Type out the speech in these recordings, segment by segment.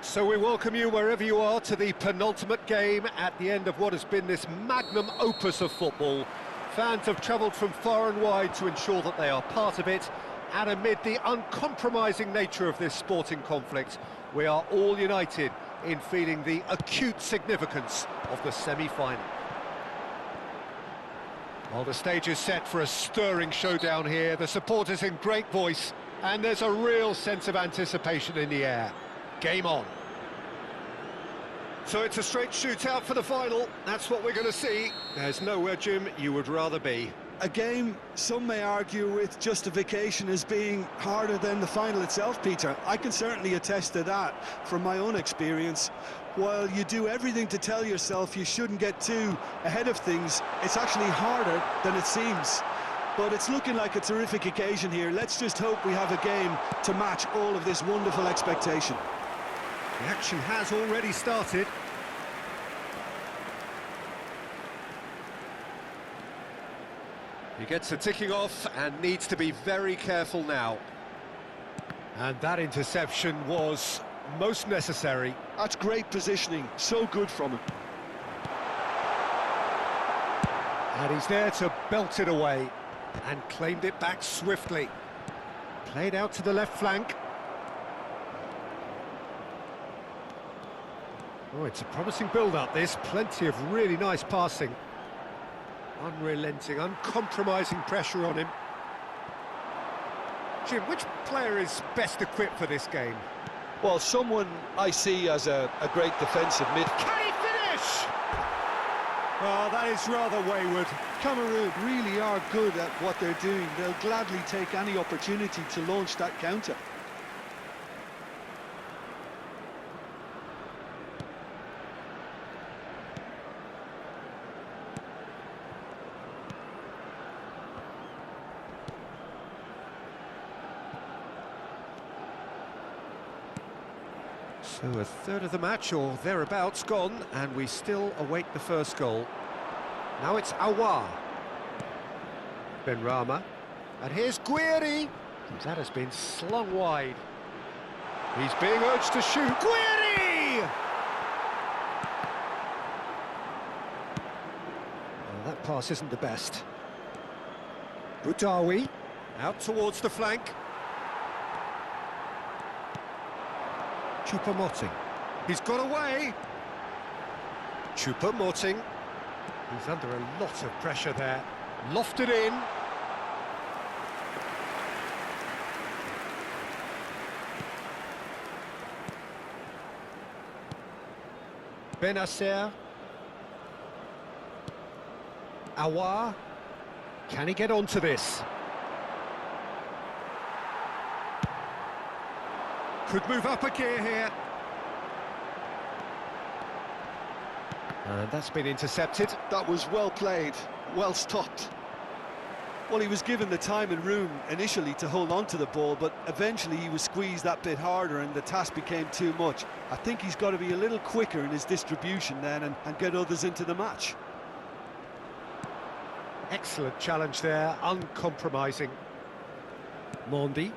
So we welcome you wherever you are to the penultimate game at the end of what has been this magnum opus of football. Fans have travelled from far and wide to ensure that they are part of it, and amid the uncompromising nature of this sporting conflict, we are all united in feeling the acute significance of the semi-final. Well, the stage is set for a stirring showdown here, the supporters in great voice, and there's a real sense of anticipation in the air. Game on. So it's a straight shootout for the final. That's what we're going to see. There's nowhere, Jim, you would rather be. A game some may argue with justification as being harder than the final itself, Peter. I can certainly attest to that from my own experience. While you do everything to tell yourself you shouldn't get too ahead of things, it's actually harder than it seems. But it's looking like a terrific occasion here. Let's just hope we have a game to match all of this wonderful expectation. The action has already started. He gets the ticking off and needs to be very careful now. And that interception was most necessary. That's great positioning, so good from him. And he's there to belt it away and claimed it back swiftly. Played out to the left flank. Oh, it's a promising build-up, this. Plenty of really nice passing. Unrelenting, uncompromising pressure on him. Jim, which player is best equipped for this game? Well, someone I see as a great defensive mid. Can he finish? Oh, that is rather wayward. Cameroon really are good at what they're doing. They'll gladly take any opportunity to launch that counter. So a third of the match, or thereabouts, gone, and we still await the first goal. Now it's Aouar. Benrahma. And here's Guiri. That has been slung wide. He's being urged to shoot. Guiri! Well, that pass isn't the best. Boudaoui. Out towards the flank. Choupo-Moting. He's got away. Choupo-Moting. He's under a lot of pressure there. Lofted in. Benacer. Aouar. Can he get onto this? Could move up a gear here. And that's been intercepted. That was well played, well stopped. Well, he was given the time and room initially to hold on to the ball, but eventually he was squeezed that bit harder and the task became too much. I think he's got to be a little quicker in his distribution then and get others into the match. Excellent challenge there, uncompromising. Mondi.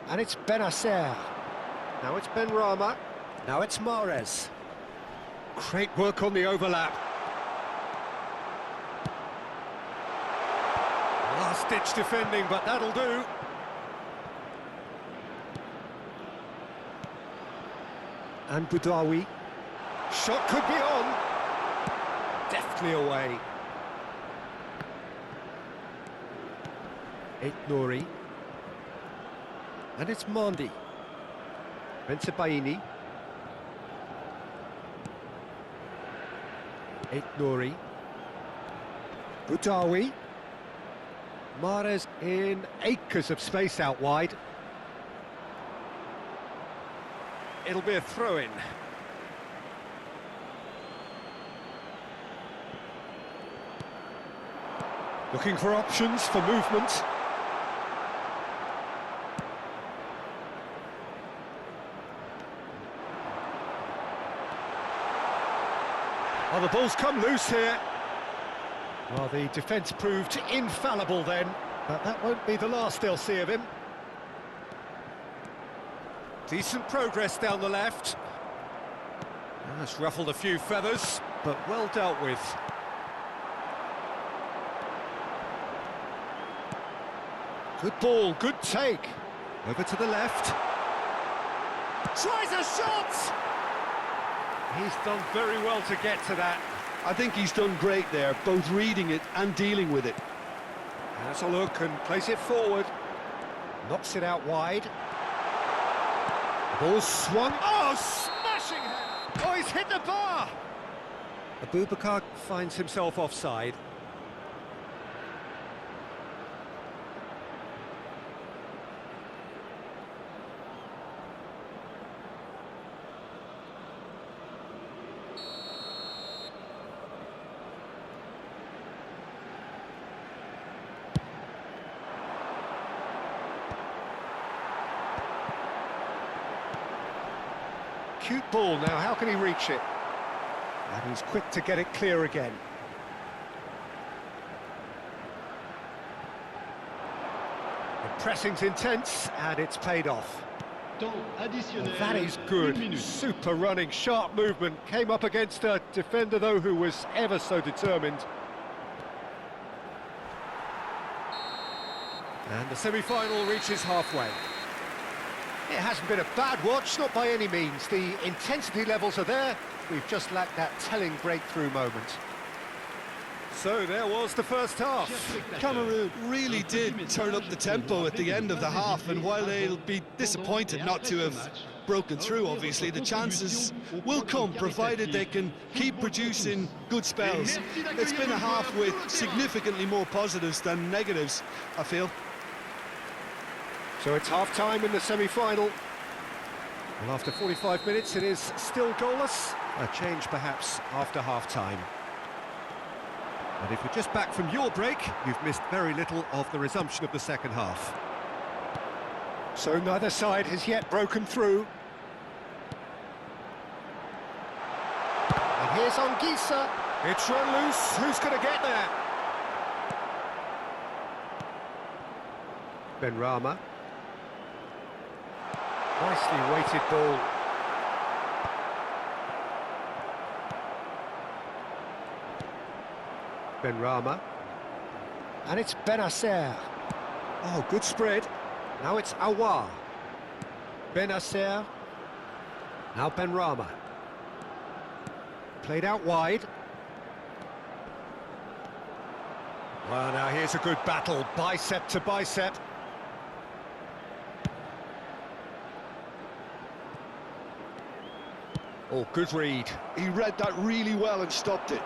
And it's Benacer. Now it's Benrahma. Now it's Mahrez. Great work on the overlap. Last-ditch defending, but that'll do. And Boudaoui. Shot could be on. Deftly away. Aït-Nouri. And it's Mondi. Vincent. Aït-Nouri. Boudaoui. Mahrez in acres of space out wide. It'll be a throw-in. Looking for options for movement. Oh, the ball's come loose here. Well, the defence proved infallible then, but that won't be the last they'll see of him. Decent progress down the left. That's ruffled a few feathers, but well dealt with. Good ball, good take. Over to the left. Tries a shot! He's done very well to get to that. I think he's done great there, both reading it and dealing with it. Has a look and plays it forward. Knocks it out wide. The ball swung. Oh, smashing header! Oh, he's hit the bar! ABOUBAKAR finds himself offside. Cute ball now, how can he reach it? And he's quick to get it clear again. The pressing's intense, and it's paid off. And that is good. Super running, sharp movement. Came up against a defender, though, who was ever so determined. And the semi-final reaches halfway. It hasn't been a bad watch, not by any means. The intensity levels are there. We've just lacked that telling breakthrough moment. So there was the first half. Cameroon really did turn up the tempo at the end of the half, and while they'll be disappointed not to have broken through, obviously, the chances will come, provided they can keep producing good spells. It's been a half with significantly more positives than negatives, I feel. So it's half-time in the semi-final. Well, after 45 minutes, it is still goalless. A change, perhaps, after half-time. And if you're just back from your break, you've missed very little of the resumption of the second half. So neither side has yet broken through. And here's Anguissa. It's run loose. Who's going to get there? Benrahma. Nicely weighted ball. Benrahma. And it's Benacer. Oh, good spread. Now it's Aouar. Benacer. Now Benrahma. Played out wide. Well, now here's a good battle, bicep to bicep. Oh, good read. He read that really well and stopped it.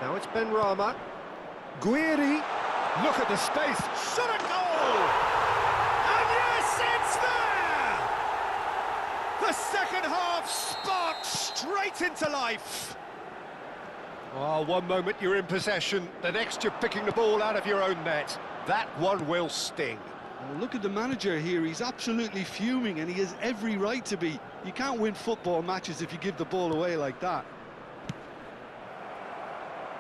Now it's Benrahma. Guiri. Look at the space. Shot a goal! And yes, it's there! The second half sparked straight into life. Oh, one moment you're in possession, the next you're picking the ball out of your own net. That one will sting. Well, look at the manager here, he's absolutely fuming, and he has every right to be. You can't win football matches if you give the ball away like that.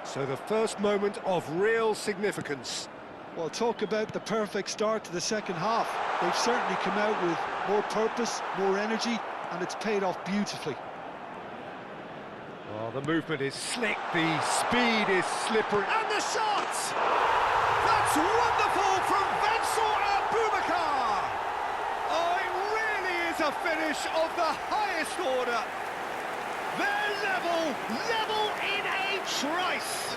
So the first moment of real significance. Well, talk about the perfect start to the second half. They've certainly come out with more purpose, more energy, and it's paid off beautifully. Oh, the movement is slick, the speed is slippery, and the shot! That's wonderful from VINCENT. Oh, it really is a finish of the highest order. They're level in a trice.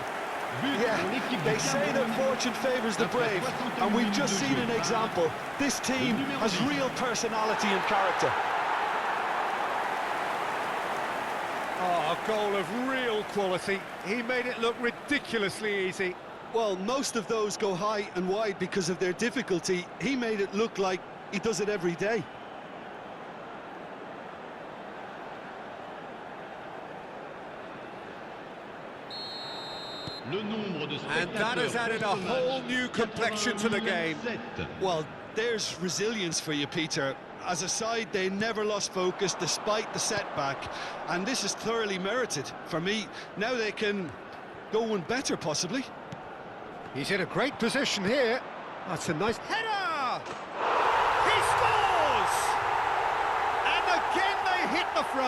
Yeah, they say that fortune favours the brave, and we've just seen an example. This team has real personality and character. Oh, a goal of real quality. He made it look ridiculously easy. Well, most of those go high and wide because of their difficulty. He made it look like he does it every day. And that has added a whole new complexion to the game. Well, there's resilience for you, Peter. As a side, they never lost focus despite the setback, and this is thoroughly merited. For me, now they can go one better, possibly. He's in a great position here. That's a nice header! He scores!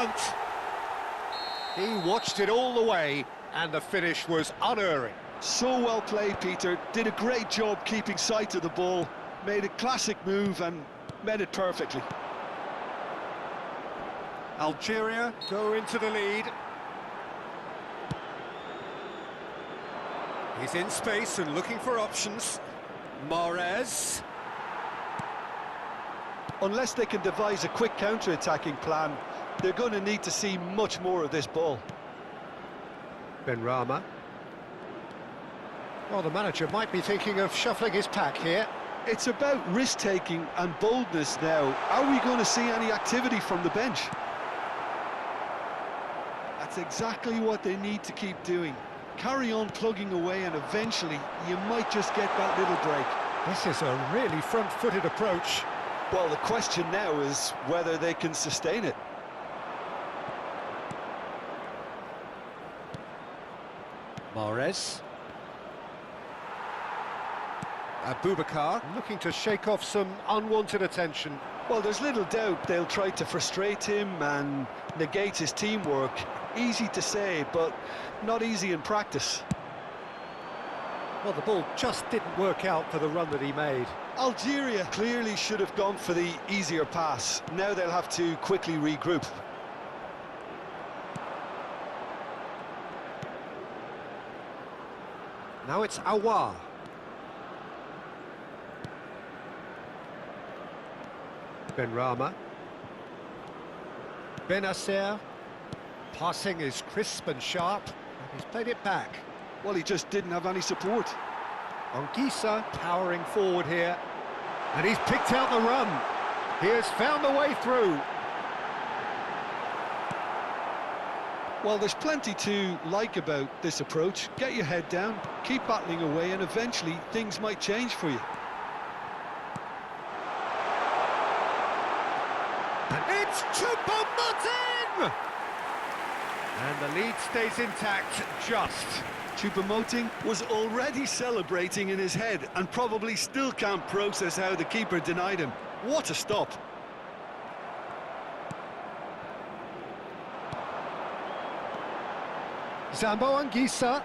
front. He watched it all the way, and the finish was unerring. So well played, Peter. Did a great job keeping sight of the ball. Made a classic move and met it perfectly. Algeria go into the lead. He's in space and looking for options. Mahrez. Unless they can devise a quick counter-attacking plan, they're going to need to see much more of this ball. Benrahma. Well, the manager might be thinking of shuffling his pack here. It's about risk-taking and boldness now. Are we going to see any activity from the bench? That's exactly what they need to keep doing. Carry on plugging away, and eventually you might just get that little break. This is a really front-footed approach. Well, the question now is whether they can sustain it. Mahrez. ABOUBAKAR looking to shake off some unwanted attention. Well, there's little doubt they'll try to frustrate him and negate his teamwork. Easy to say, but not easy in practice. Well, the ball just didn't work out for the run that he made. Algeria clearly should have gone for the easier pass. Now they'll have to quickly regroup. Now it's Aouar. Benrahma. Benacer. Passing is crisp and sharp, and he's played it back. Well, he just didn't have any support. Anguissa powering forward here, and he's picked out the run. He has found the way through. Well, there's plenty to like about this approach. Get your head down, keep battling away, and eventually things might change for you. And it's Choupo-Moting! And the lead stays intact, just. Choupo-Moting was already celebrating in his head and probably still can't process how the keeper denied him. What a stop. Zambo Anguissa.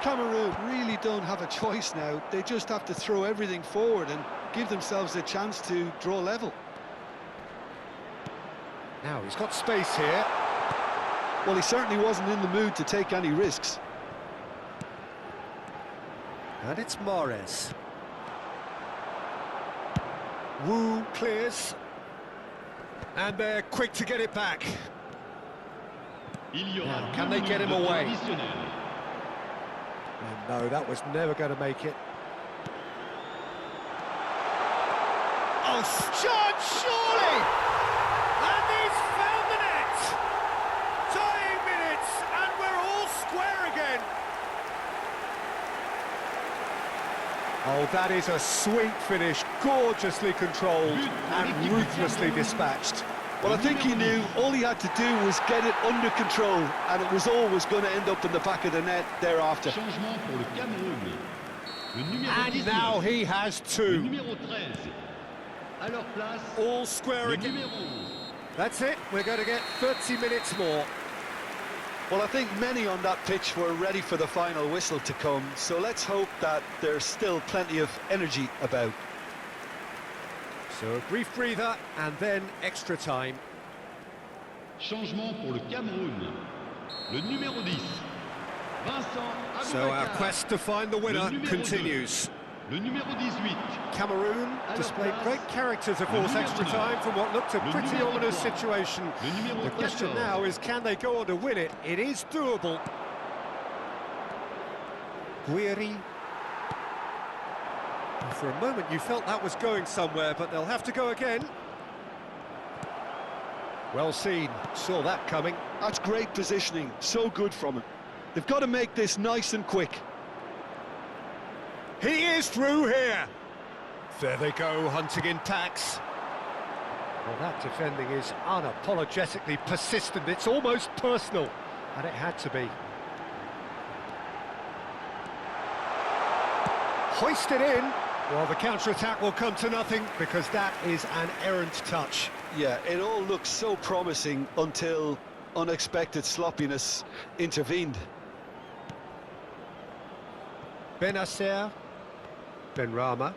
Cameroon really don't have a choice now. They just have to throw everything forward and give themselves a chance to draw level. Now he's got space here. Well, he certainly wasn't in the mood to take any risks. And it's Mahrez. Wu clears. And they're quick to get it back. Now, can they get him away? And no, that was never going to make it. Oh, John, surely! And he's found the net! Dying minutes, and we're all square again. Oh, that is a sweet finish, gorgeously controlled and ruthlessly dispatched. Well, I think he knew all he had to do was get it under control, and it was always going to end up in the back of the net thereafter. And now he has two. All square again. That's it, we're going to get 30 minutes more. Well, I think many on that pitch were ready for the final whistle to come, so let's hope that there's still plenty of energy about. So a brief breather and then extra time. Changement pour le Cameroun. Le numéro 10. VINCENT. So our quest to find the winner continues. Le numéro 18. Cameroon displayed great character to force extra time from what looked a pretty ominous situation. The question now is, can they go on to win it? It is doable. Guiri. For a moment you felt that was going somewhere, but they'll have to go again. Well seen, saw that coming. That's great positioning, so good from him. They've got to make this nice and quick. He is through here. There they go, hunting in packs. Well, that defending is unapologetically persistent. It's almost personal, and it had to be. Hoisted in. Well, the counter-attack will come to nothing because that is an errant touch. Yeah, it all looked so promising until unexpected sloppiness intervened. Benacer, Benrahma,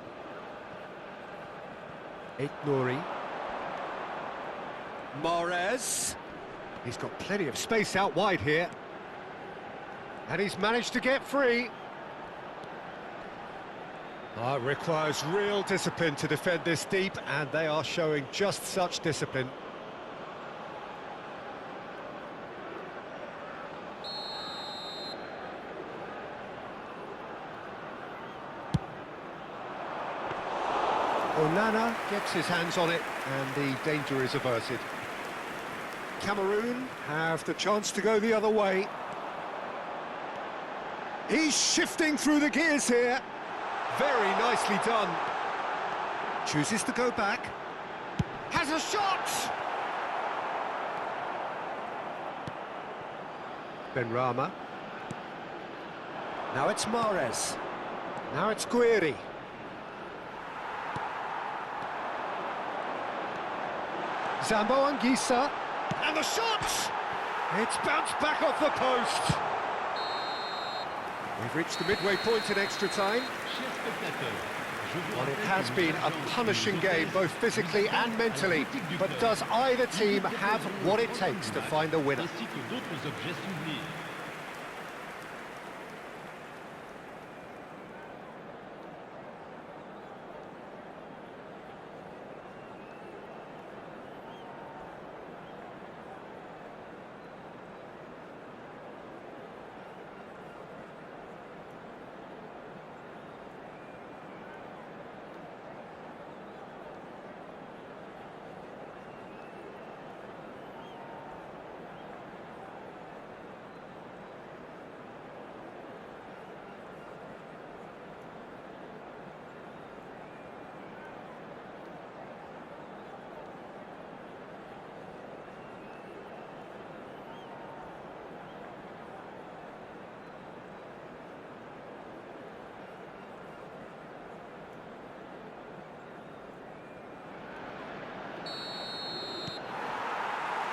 Aït-Nouri, Mahrez. He's got plenty of space out wide here. And he's managed to get free. Oh, it requires real discipline to defend this deep, and they are showing just such discipline. Onana gets his hands on it, and the danger is averted. Cameroon have the chance to go the other way. He's shifting through the gears here. Very nicely done. Chooses to go back. Has a shot! Benrahma. Now it's Mahrez. Now it's Guiri. Zambo Anguissa. And the shot! It's bounced back off the post. We've reached the midway point in extra time. Well, it has been a punishing game, both physically and mentally. But does either team have what it takes to find a winner?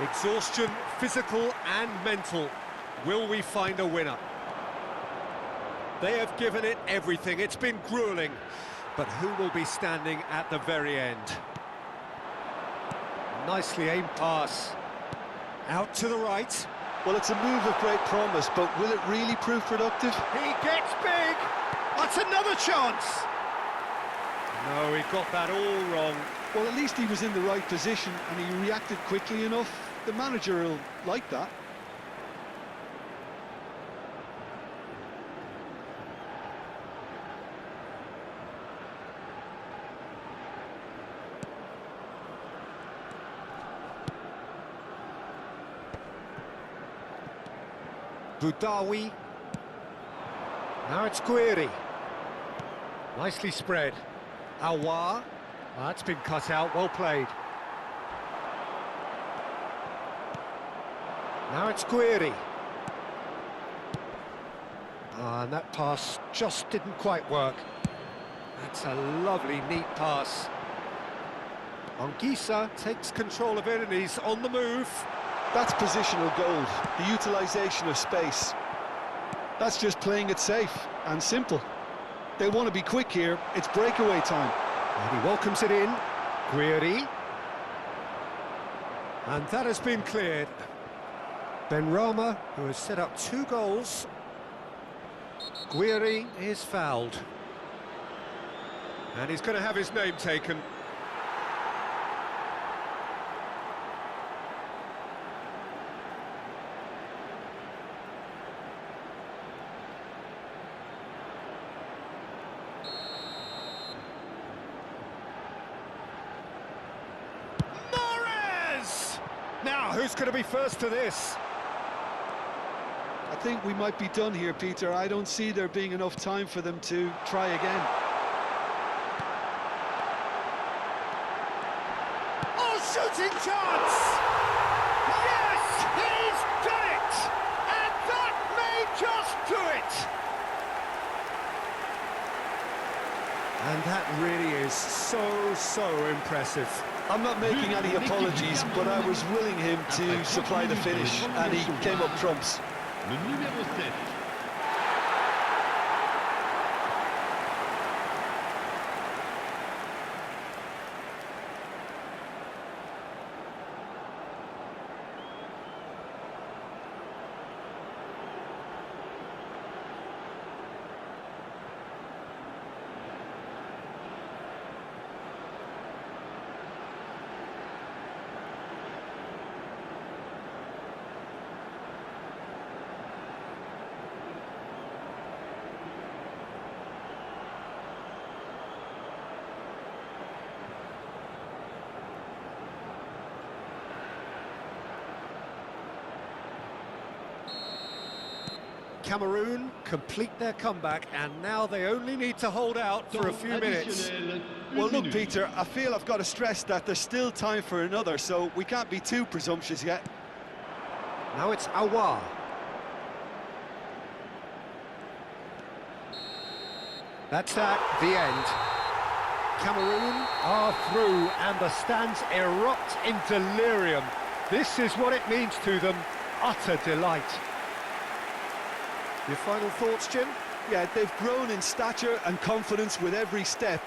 Exhaustion, physical and mental. Will we find a winner? They have given it everything. It's been grueling. But who will be standing at the very end? Nicely aimed pass. Out to the right. Well, it's a move of great promise, but will it really prove productive? He gets big. That's another chance. No, he got that all wrong. Well, at least he was in the right position and he reacted quickly enough. The manager will like that. Boudaoui. Now it's Guiri. Nicely spread. Aouar. That's been cut out, well played. Now it's Guiri. And that pass just didn't quite work. That's a lovely, neat pass. Anguissa takes control of it and he's on the move. That's positional gold, the utilisation of space. That's just playing it safe and simple. They want to be quick here, it's breakaway time. And he welcomes it in. Guiri. And that has been cleared. Benrahma, who has set up 2 goals. Guiri is fouled. And he's going to have his name taken. Now, who's going to be first to this? I think we might be done here, Peter. I don't see there being enough time for them to try again. Oh, shooting chance! Yes, he's done it! And that may just do it! And that really is so impressive. I'm not making any apologies, but I was willing him to supply the finish, and he came up trumps. Le numéro 7. Cameroon complete their comeback, and now they only need to hold out for a few minutes. Well, look, Peter, I feel I've got to stress that there's still time for another, so we can't be too presumptuous yet. Now it's Aouar. That's at the end. Cameroon are through, and the stands erupt in delirium. This is what it means to them, utter delight. Your final thoughts, Jim? Yeah, they've grown in stature and confidence with every step.